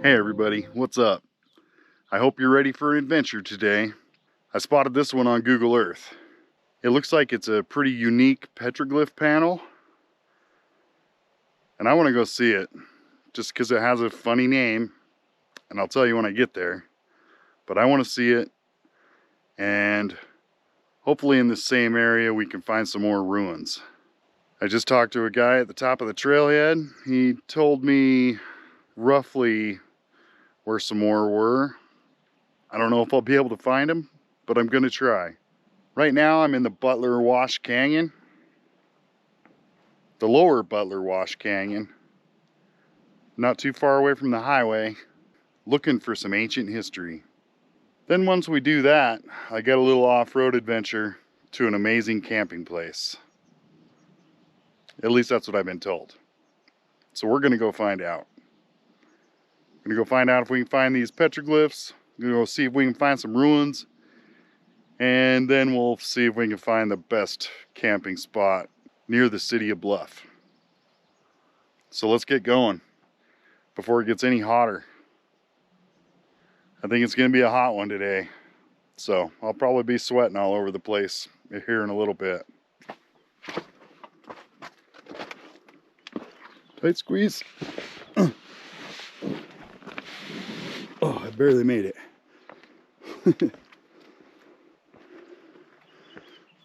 Hey everybody, what's up? I hope you're ready for an adventure today. I spotted this one on Google Earth. It looks like it's a pretty unique petroglyph panel, and I want to go see it just because it has a funny name, and I'll tell you when I get there. But I want to see it, and hopefully in the same area we can find some more ruins. I just talked to a guy at the top of the trailhead. He told me roughly where some more were. I don't know if I'll be able to find them, but I'm gonna try. Right now I'm in the Butler Wash Canyon, the lower Butler Wash Canyon, not too far away from the highway, looking for some ancient history. Then once we do that, I get a little off-road adventure to an amazing camping place. At least that's what I've been told. So we're gonna go find out. We're gonna go find out if we can find these petroglyphs. We're gonna go see if we can find some ruins. And then we'll see if we can find the best camping spot near the city of Bluff. So let's get going before it gets any hotter. I think it's gonna be a hot one today. So I'll probably be sweating all over the place here in a little bit. Tight squeeze. Oh, I barely made it. Okay,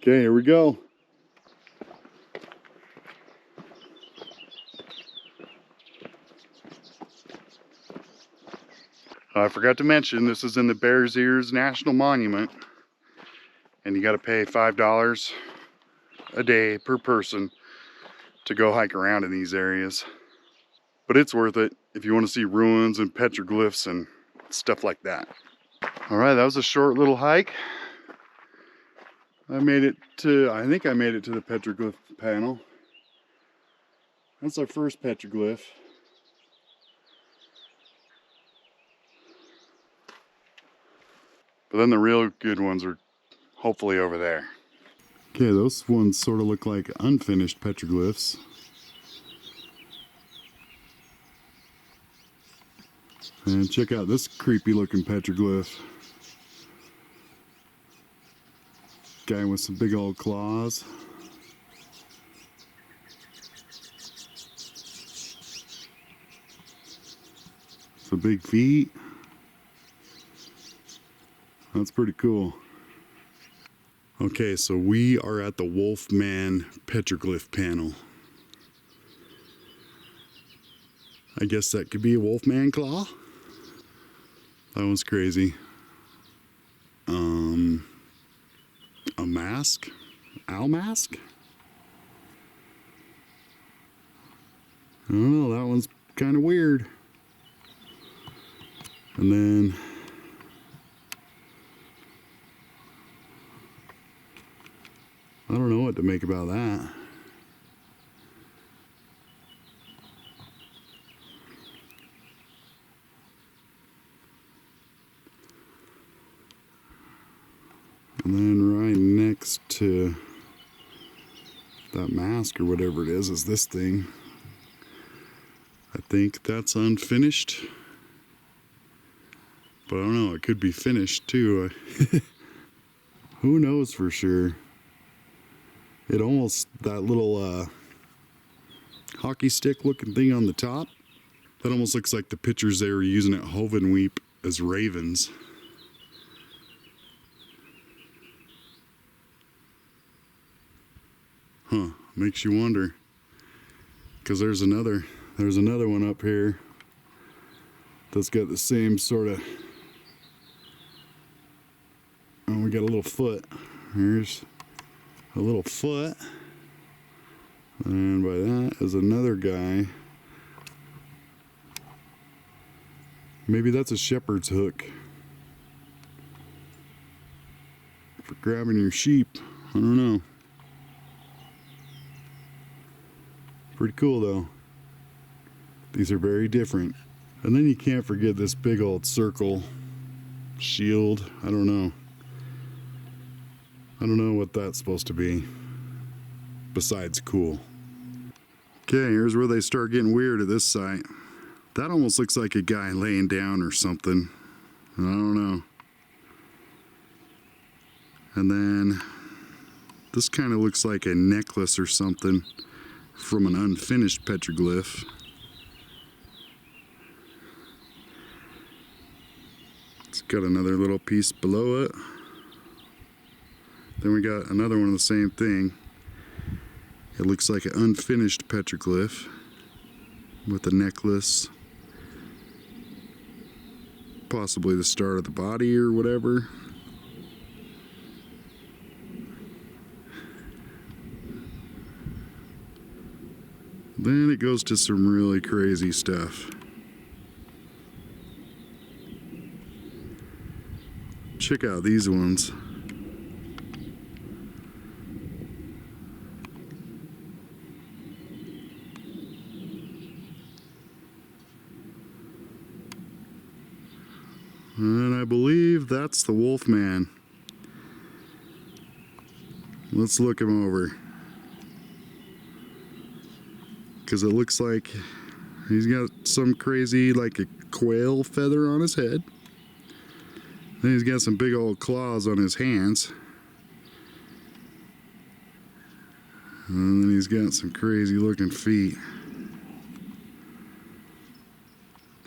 here we go. I forgot to mention, this is in the Bears Ears National Monument, and you got to pay $5 a day per person to go hike around in these areas. But it's worth it if you want to see ruins and petroglyphs and stuff like that. All right, that was a short little hike. I think I made it to the petroglyph panel. That's our first petroglyph. But then the real good ones are hopefully over there. Okay, those ones sort of look like unfinished petroglyphs. And check out this creepy looking petroglyph. Guy with some big old claws. Some big feet. That's pretty cool. Okay, so we are at the Wolfman petroglyph panel. I guess that could be a Wolfman claw. That one's crazy. A mask? Owl mask? I don't know, that one's kind of weird. And then I don't know what to make about that. And then right next to that mask or whatever it is this thing. I think that's unfinished. But I don't know, it could be finished too. Who knows for sure. It almost, that little hockey stick looking thing on the top, that almost looks like the pictures they were using at Hovenweep as ravens. Huh, makes you wonder. Because there's another one up here that's got the same sort of, oh, we got a little foot. Here's a little foot. And by that is another guy. Maybe that's a shepherd's hook for grabbing your sheep. I don't know. Pretty cool though. These are very different. And then you can't forget this big old circle shield. I don't know. I don't know what that's supposed to be. Besides cool. Okay, here's where they start getting weird at this site. That almost looks like a guy laying down or something. I don't know. And then this kind of looks like a necklace or something from an unfinished petroglyph. It's got another little piece below it. Then we got another one of the same thing. It looks like an unfinished petroglyph with a necklace. Possibly the start of the body or whatever. Then it goes to some really crazy stuff. Check out these ones. And I believe that's the Wolfman. Let's look him over. Because it looks like he's got some crazy, like a quail feather on his head. Then he's got some big old claws on his hands. And then he's got some crazy looking feet.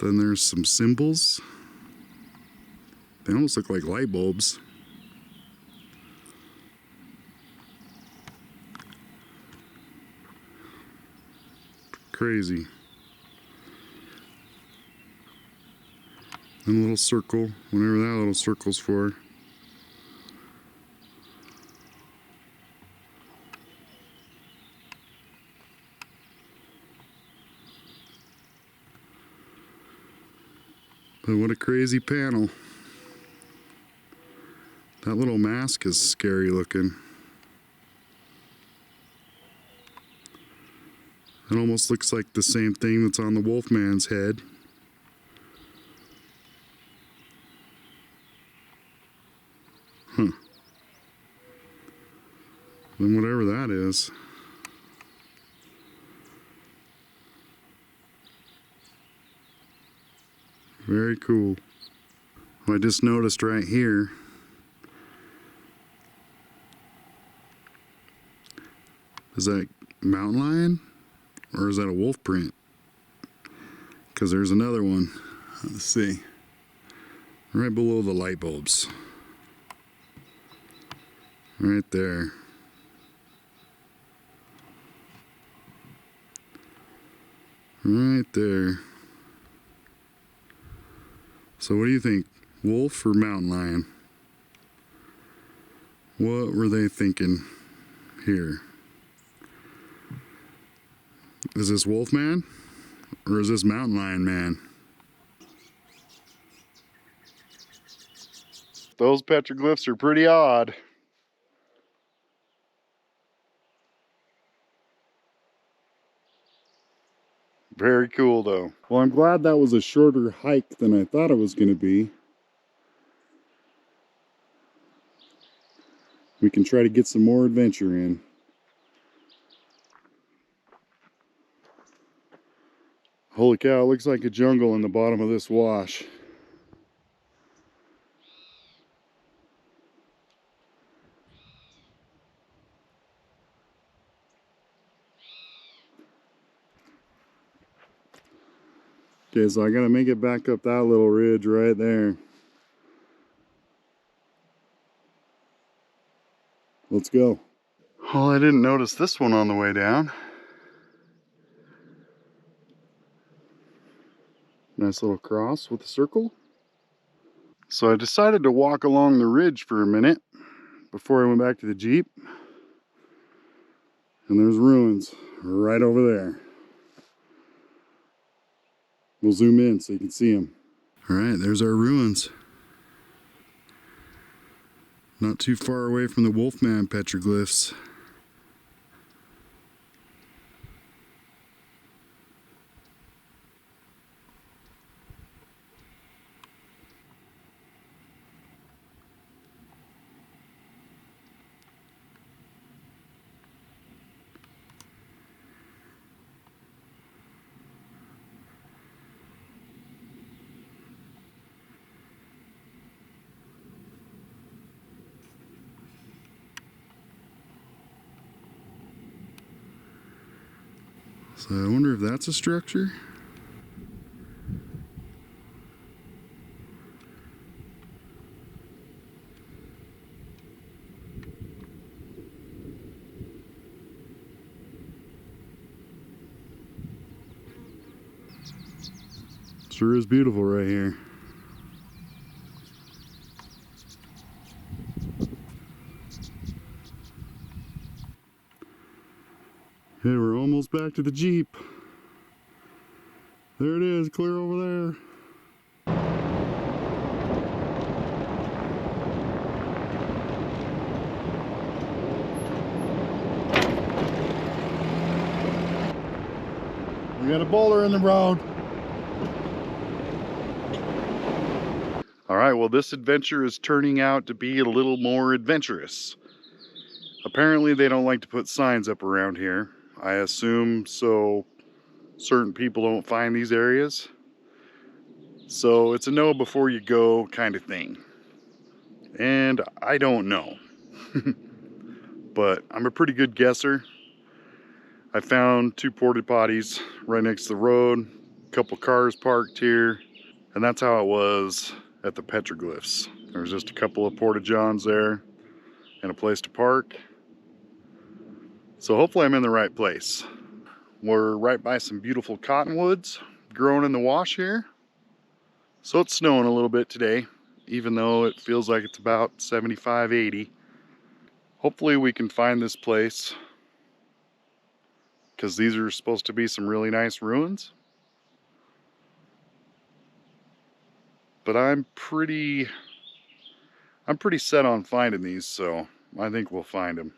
Then there's some symbols. They almost look like light bulbs. Crazy. And a little circle, whatever that little circle's for. But what a crazy panel. That little mask is scary looking. It almost looks like the same thing that's on the Wolfman's head. Huh. Then whatever that is. Very cool. I just noticed right here. Is that mountain lion? Or is that a wolf print? Because there's another one. Let's see. Right below the light bulbs. Right there. Right there. So what do you think? Wolf or mountain lion? What were they thinking here? Is this Wolfman or is this mountain lion man? Those petroglyphs are pretty odd. Very cool though. Well, I'm glad that was a shorter hike than I thought it was going to be. We can try to get some more adventure in. Holy cow, it looks like a jungle in the bottom of this wash. Okay, so I gotta make it back up that little ridge right there. Let's go. Well, I didn't notice this one on the way down. Nice little cross with a circle. So I decided to walk along the ridge for a minute before I went back to the Jeep. And there's ruins right over there. We'll zoom in so you can see them. All right, there's our ruins. Not too far away from the Wolfman petroglyphs. So I wonder if that's a structure. Sure is beautiful right here. Hey, we're almost back to the Jeep. There it is, clear over there. We got a boulder in the road. All right, well, this adventure is turning out to be a little more adventurous. Apparently they don't like to put signs up around here. I assume so certain people don't find these areas. So it's a know before you go kind of thing. And I don't know. But I'm a pretty good guesser. I found 2 porta potties right next to the road, a couple cars parked here, and that's how it was at the Petroglyphs. There was just a couple of porta johns there and a place to park. So hopefully I'm in the right place. We're right by some beautiful cottonwoods growing in the wash here. So it's snowing a little bit today, even though it feels like it's about 75, 80. Hopefully we can find this place, because these are supposed to be some really nice ruins. But I'm pretty set on finding these, so I think we'll find them.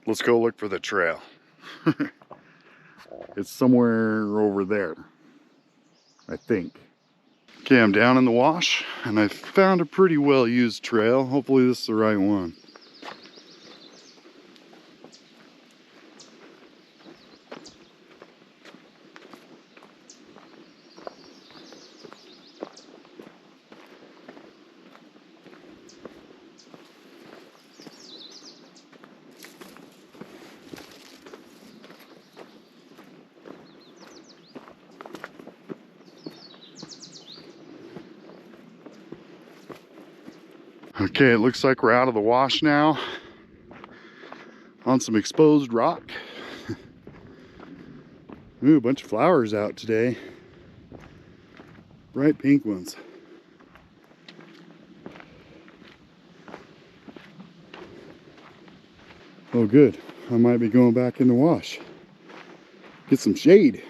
Let's go look for the trail. It's somewhere over there, I think. Okay, I'm down in the wash, and I found a pretty well used trail. Hopefully this is the right one. Okay, it looks like we're out of the wash now, on some exposed rock. Ooh, a bunch of flowers out today. Bright pink ones. Oh good, I might be going back in the wash. Get some shade.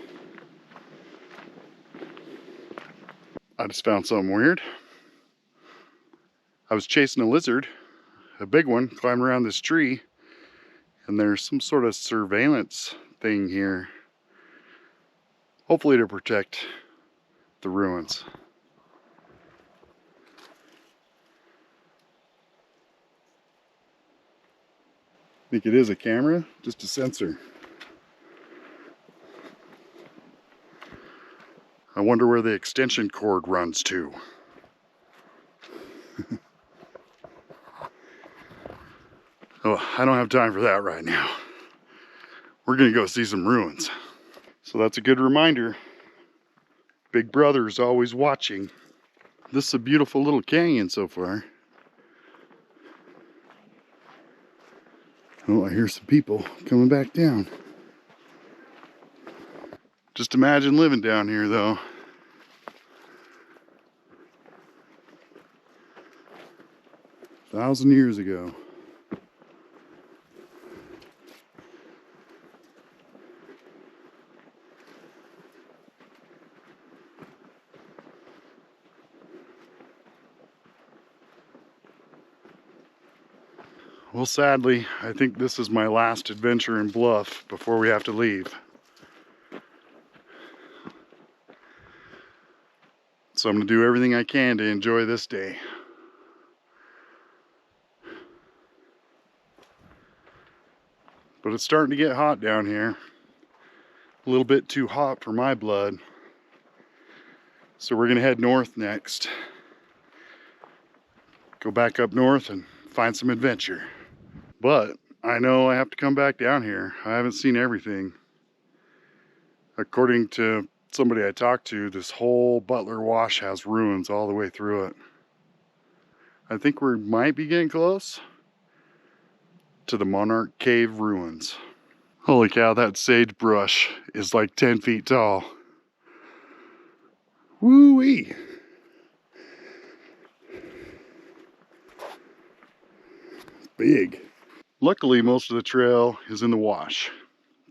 I just found something weird. I was chasing a lizard, a big one, climbing around this tree, and there's some sort of surveillance thing here. Hopefully to protect the ruins. I think it is a camera, just a sensor. I wonder where the extension cord runs to. Oh, I don't have time for that right now. We're gonna go see some ruins. So that's a good reminder. Big Brother is always watching. This is a beautiful little canyon so far. Oh, I hear some people coming back down. Just imagine living down here though. A 1,000 years ago. Well, sadly, I think this is my last adventure in Bluff before we have to leave. So I'm gonna do everything I can to enjoy this day. But it's starting to get hot down here. A little bit too hot for my blood. So we're gonna head north next. Go back up north and find some adventure. But I know I have to come back down here. I haven't seen everything. According to somebody I talked to, this whole Butler Wash has ruins all the way through it. I think we might be getting close to the Monarch Cave ruins. Holy cow, that sagebrush is like 10 feet tall. Woo-wee! Big. Luckily, most of the trail is in the wash.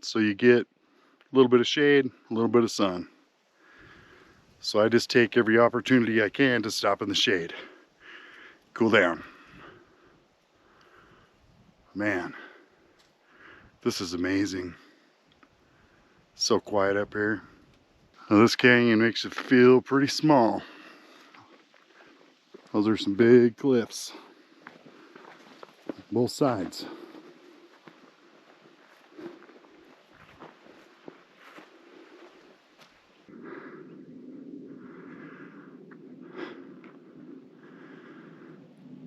So you get a little bit of shade, a little bit of sun. So I just take every opportunity I can to stop in the shade. Cool down. Man, this is amazing. So quiet up here. Now this canyon makes it feel pretty small. Those are some big cliffs. Both sides.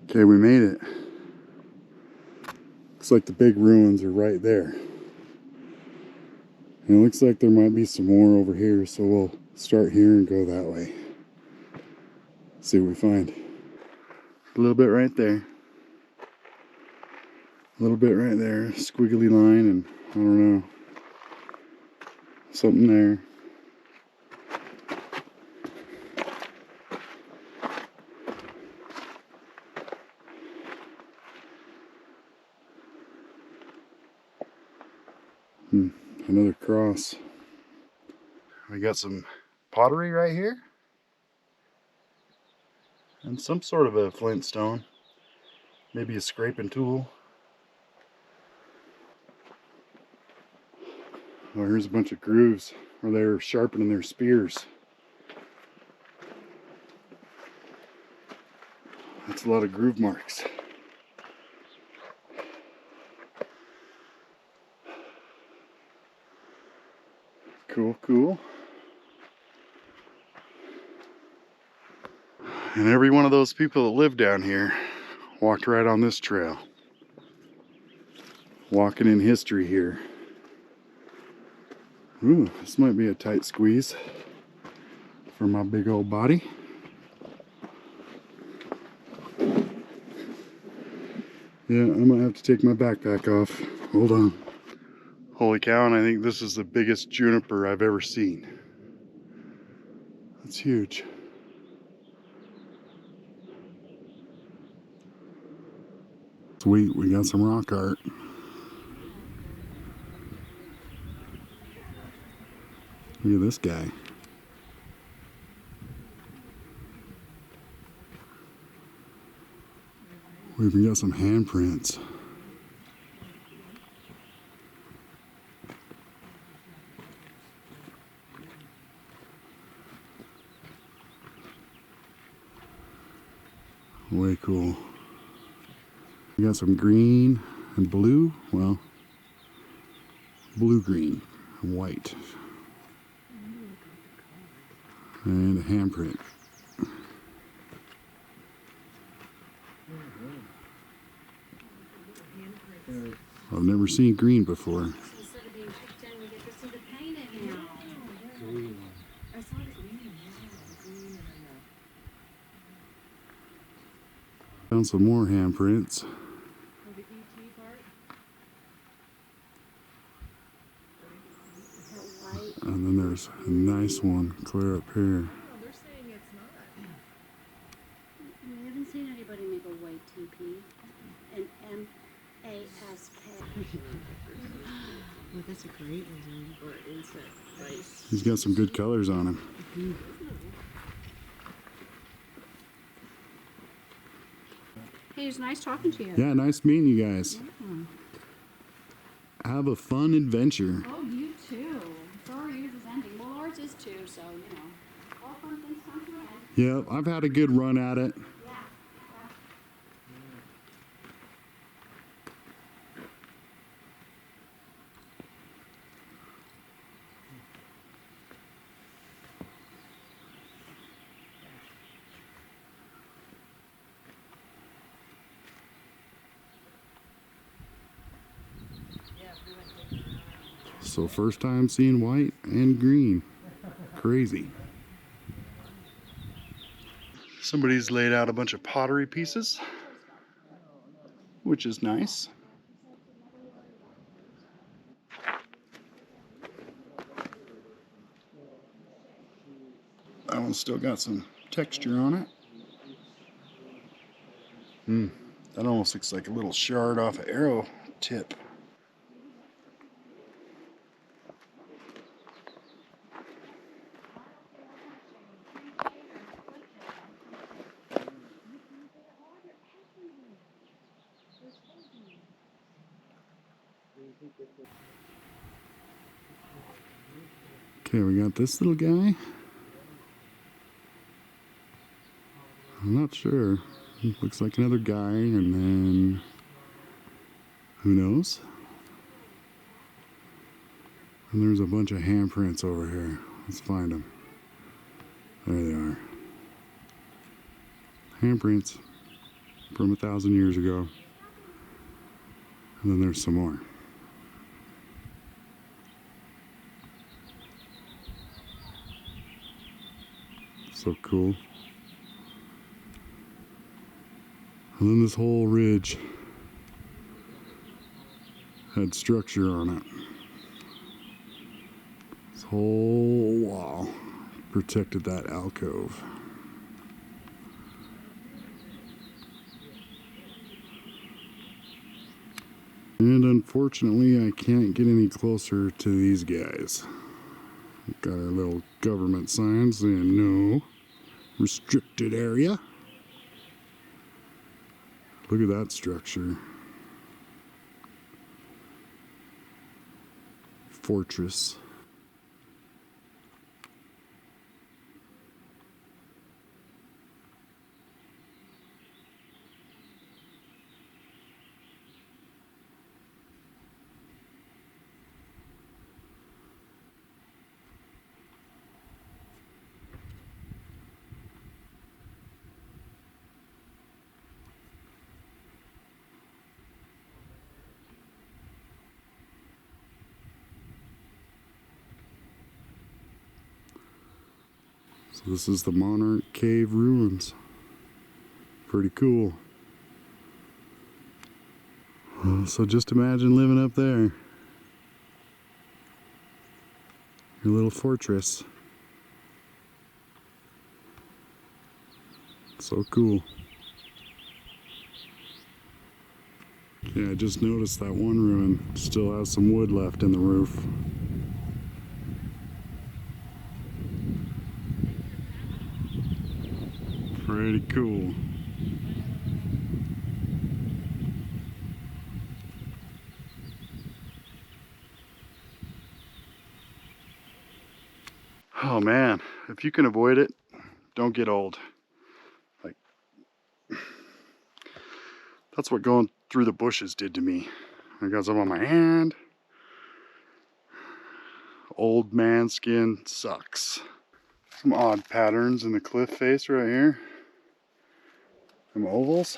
Okay, we made it. Looks like the big ruins are right there. And it looks like there might be some more over here, so we'll start here and go that way. See what we find. A little bit right there. A little bit right there. Squiggly line, and I don't know. Something there. Another cross. We got some pottery right here. And some sort of a flint stone. Maybe a scraping tool. Oh, here's a bunch of grooves where they're sharpening their spears. That's a lot of groove marks. Cool, cool. And every one of those people that live down here walked right on this trail. Walking in history here. Ooh, this might be a tight squeeze for my big old body. Yeah, I might have to take my backpack off. Hold on. Holy cow, and I think this is the biggest juniper I've ever seen. That's huge. Sweet, we got some rock art. Look at this guy. We even got some handprints. Way cool. We got some green and blue. Well, blue-green and white. And a handprint. I've never seen green before. Found some more handprints. There's a nice one clear up here. They're saying it's not. We haven't seen anybody make a white TP. An MASK. Well, that's a great one. Or insect. Nice. He's got some good colors on him. Mm-hmm. Hey, it's nice talking to you. Yeah, nice meeting you guys. Yeah. Have a fun adventure. Oh, you too. Sorry yours is ending. Well, ours is too, so, you know. All fun things come to an end. Yeah, I've had a good run at it. Yeah. So first time seeing white and green. Crazy. Somebody's laid out a bunch of pottery pieces, which is nice. That one's still got some texture on it. That almost looks like a little shard off an arrow tip. Okay, we got this little guy. I'm not sure. He looks like another guy, and then who knows? And there's a bunch of handprints over here. Let's find them. There they are. Handprints from 1,000 years ago. And then there's some more. So cool. And then this whole ridge had structure on it. This whole wall protected that alcove. And unfortunately, I can't get any closer to these guys. Got our little government sign saying no, restricted area. Look at that structure. Fortress. So this is the Monarch Cave ruins. Pretty cool. So just imagine living up there. Your little fortress. So cool. Yeah, I just noticed that one ruin still has some wood left in the roof. Pretty cool. Oh man, if you can avoid it, don't get old. Like, that's what going through the bushes did to me. I got some on my hand. Old man skin sucks. Some odd patterns in the cliff face right here. Some ovals.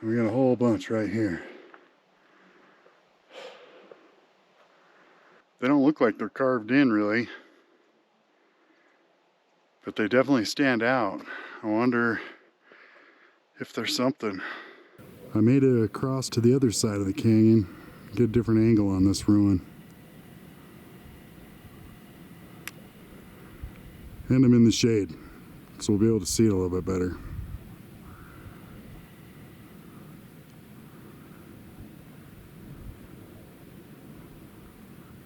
And we got a whole bunch right here. They don't look like they're carved in really, but they definitely stand out. I wonder if there's something. I made it across to the other side of the canyon. Get a different angle on this ruin. And I'm in the shade, so we'll be able to see it a little bit better.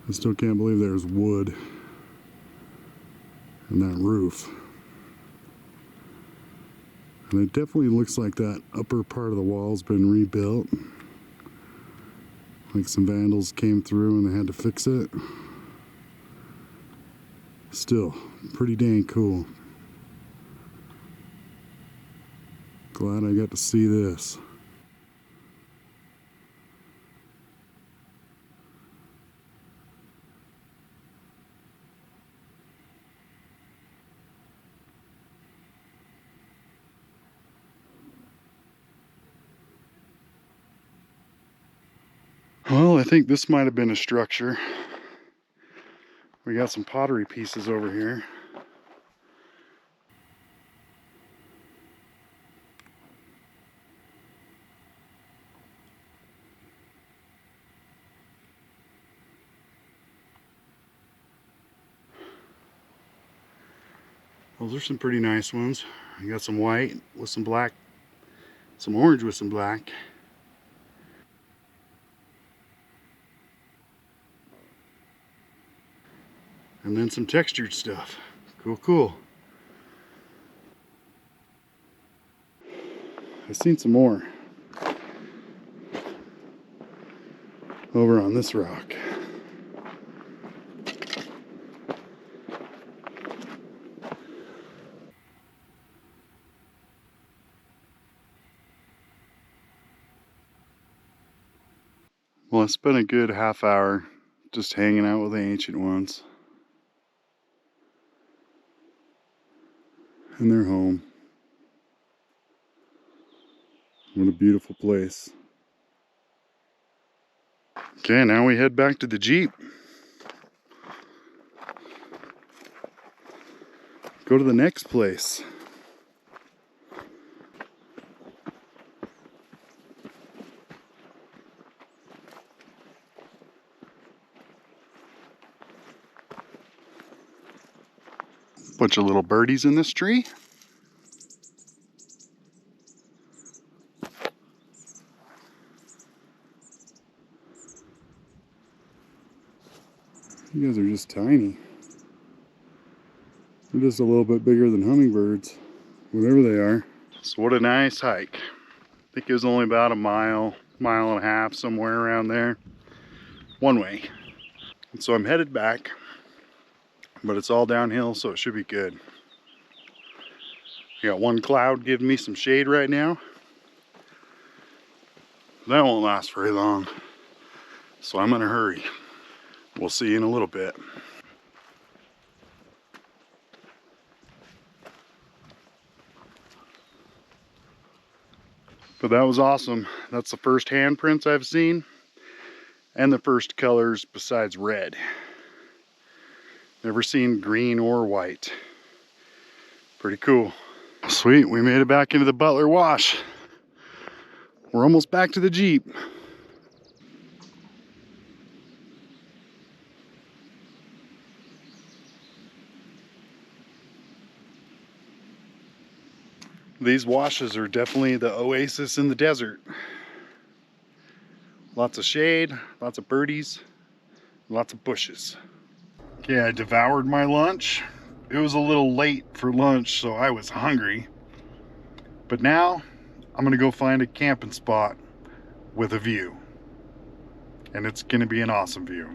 I still can't believe there's wood in that roof. And it definitely looks like that upper part of the wall's been rebuilt. Like some vandals came through and they had to fix it. Still, pretty dang cool. Glad I got to see this. Well, I think this might have been a structure. We got some pottery pieces over here. Those are some pretty nice ones. You got some white with some black, some orange with some black. And then some textured stuff. Cool, cool. I've seen some more over on this rock. Well, I spent a good half hour just hanging out with the ancient ones in their home. What a beautiful place. Okay, now we head back to the Jeep. Go to the next place. Bunch of little birdies in this tree. You guys are just tiny. They're just a little bit bigger than hummingbirds, whatever they are. So what a nice hike. I think it was only about a mile, mile and a half, somewhere around there. One way. And so I'm headed back, but it's all downhill, so it should be good. I got one cloud giving me some shade right now. That won't last very long, so I'm in a hurry. We'll see you in a little bit. But that was awesome. That's the first handprints I've seen, and the first colors besides red. Never seen green or white. Pretty cool. Sweet, we made it back into the Butler Wash. We're almost back to the Jeep. These washes are definitely the oasis in the desert. Lots of shade, lots of birdies, lots of bushes. Okay, I devoured my lunch. It was a little late for lunch, so I was hungry. But now, I'm gonna go find a camping spot with a view. And it's gonna be an awesome view.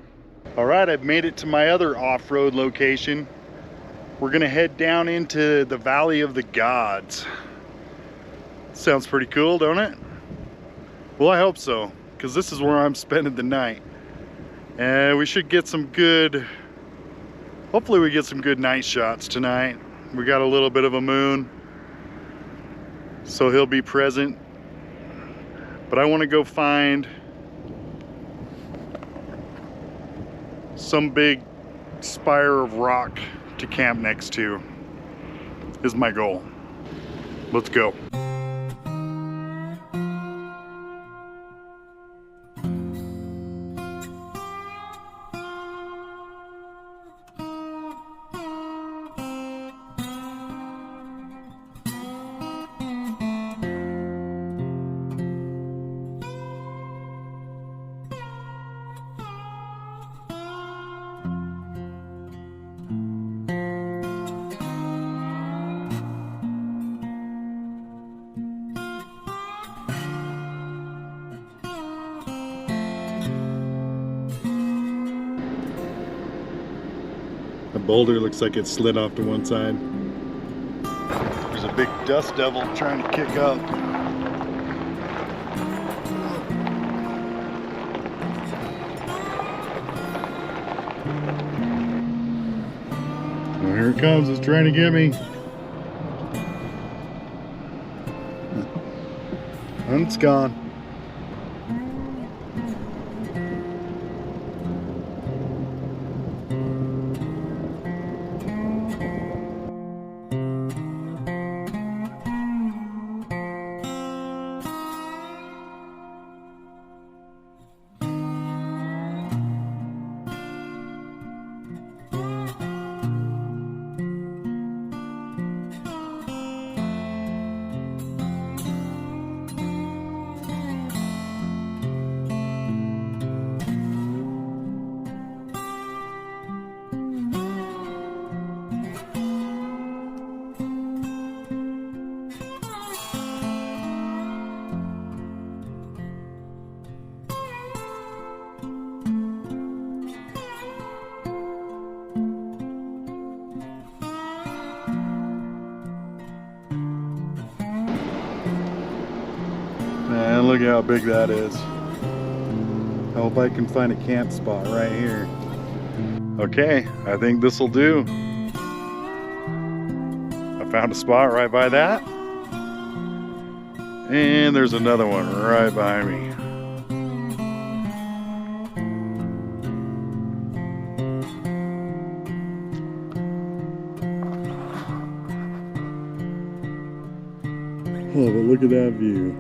All right, I've made it to my other off-road location. We're gonna head down into the Valley of the Gods. Sounds pretty cool, don't it? Well, I hope so, because this is where I'm spending the night. And we should get some good, hopefully we get some good night shots tonight. We got a little bit of a moon, so he'll be present. But I want to go find some big spire of rock to camp next to, is my goal. Let's go. boulder looks like it slid off to one side. There's a big dust devil trying to kick up. Well, here it comes, it's trying to get me. And it's gone. Man, look how big that is. I hope I can find a camp spot right here. Okay, I think this will do. I found a spot right by that. And there's another one right behind me. Oh, but look at that view.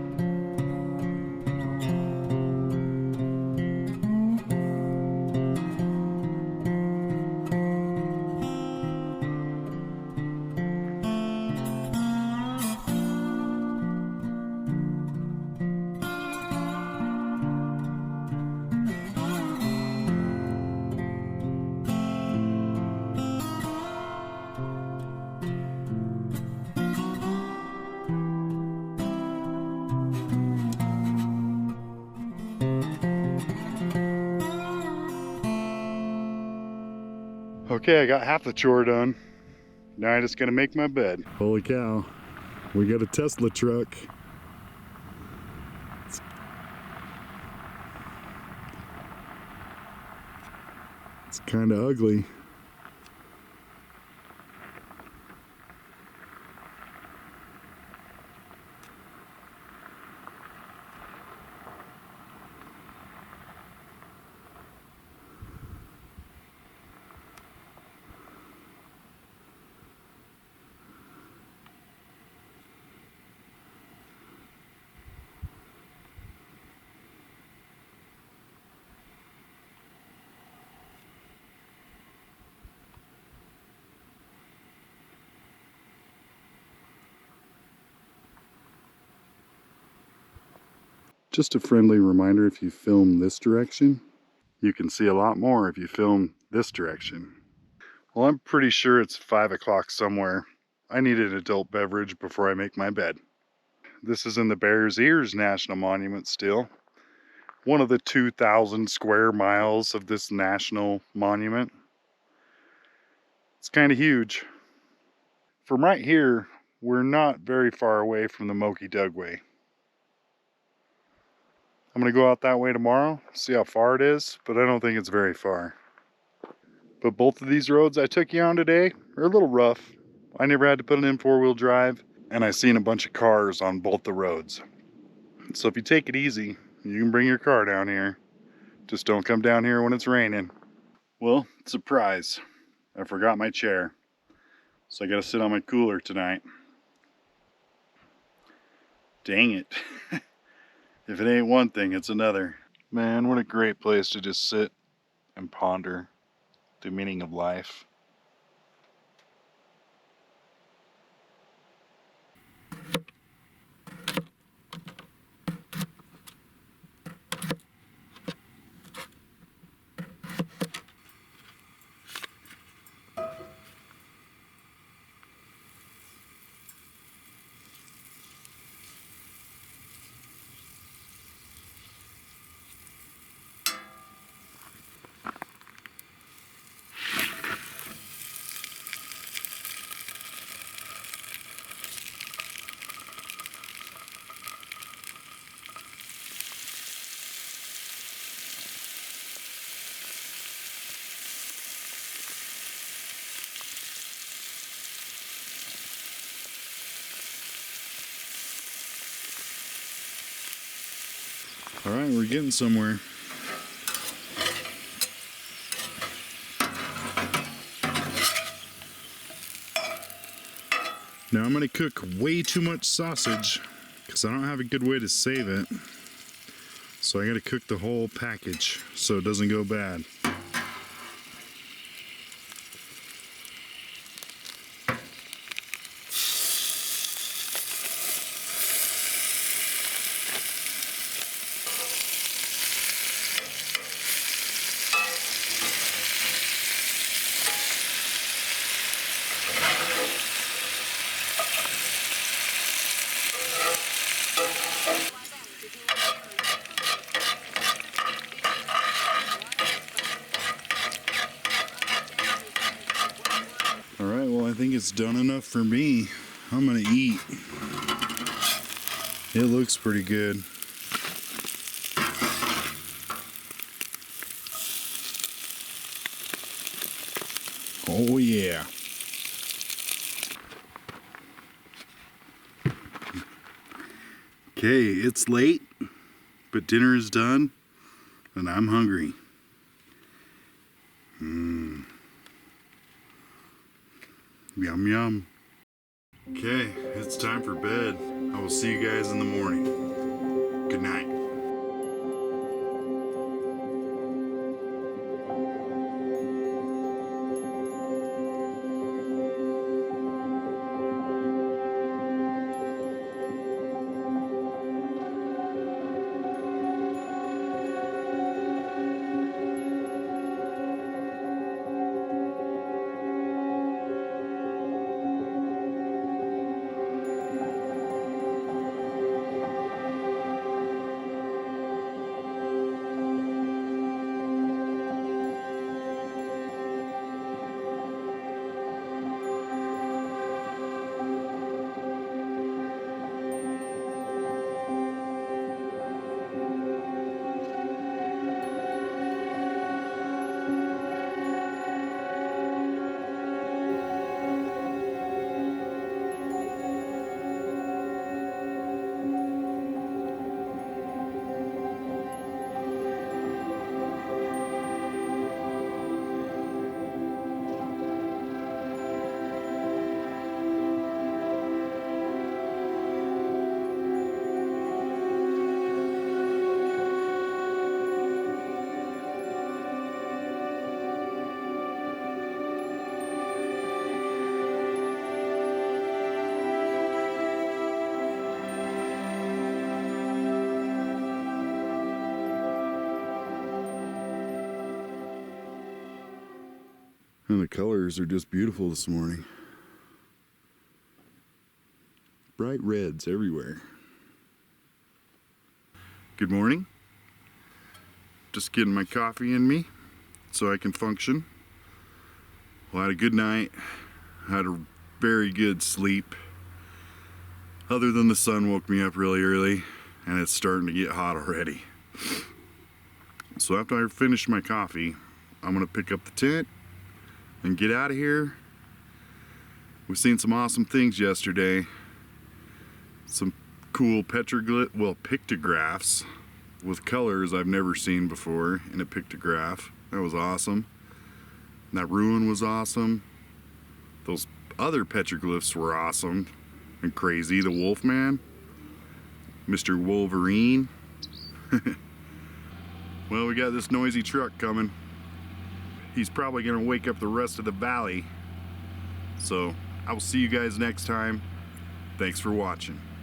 Okay, I got half the chore done. Now I just gotta make my bed. Holy cow, we got a Tesla truck. It's kind of ugly. Just a friendly reminder, if you film this direction, you can see a lot more if you film this direction. Well, I'm pretty sure it's 5 o'clock somewhere. I need an adult beverage before I make my bed. This is in the Bears Ears National Monument still. One of the 2,000 square miles of this national monument. It's kind of huge. From right here, we're not very far away from the Moki Dugway. I'm gonna go out that way tomorrow, see how far it is, but I don't think it's very far. But both of these roads I took you on today are a little rough. I never had to put it in four-wheel drive, and I seen a bunch of cars on both the roads. So if you take it easy, you can bring your car down here. Just don't come down here when it's raining. Well, surprise, I forgot my chair. So I gotta sit on my cooler tonight. Dang it. If it ain't one thing, it's another. Man, what a great place to just sit and ponder the meaning of life. All right, we're getting somewhere. Now I'm gonna cook way too much sausage because I don't have a good way to save it. So I gotta cook the whole package so it doesn't go bad. Alright, well I think it's done enough for me. I'm gonna eat. It looks pretty good. Oh yeah. Okay, it's late, but dinner is done, and I'm hungry. Yum yum. Okay, it's time for bed. I will see you guys in the morning. Good night. And the colors are just beautiful this morning. Bright reds everywhere. Good morning. Just getting my coffee in me so I can function. Well, I had a good night. I had a very good sleep. Other than the sun woke me up really early and it's starting to get hot already. So after I finish my coffee, I'm gonna pick up the tent and get out of here. We've seen some awesome things yesterday. Some cool pictographs with colors I've never seen before in a pictograph. That was awesome. And that ruin was awesome. Those other petroglyphs were awesome and crazy. The Wolfman, Mr. Wolverine. Well, we got this noisy truck coming. He's probably gonna wake up the rest of the valley. So I will see you guys next time. Thanks for watching.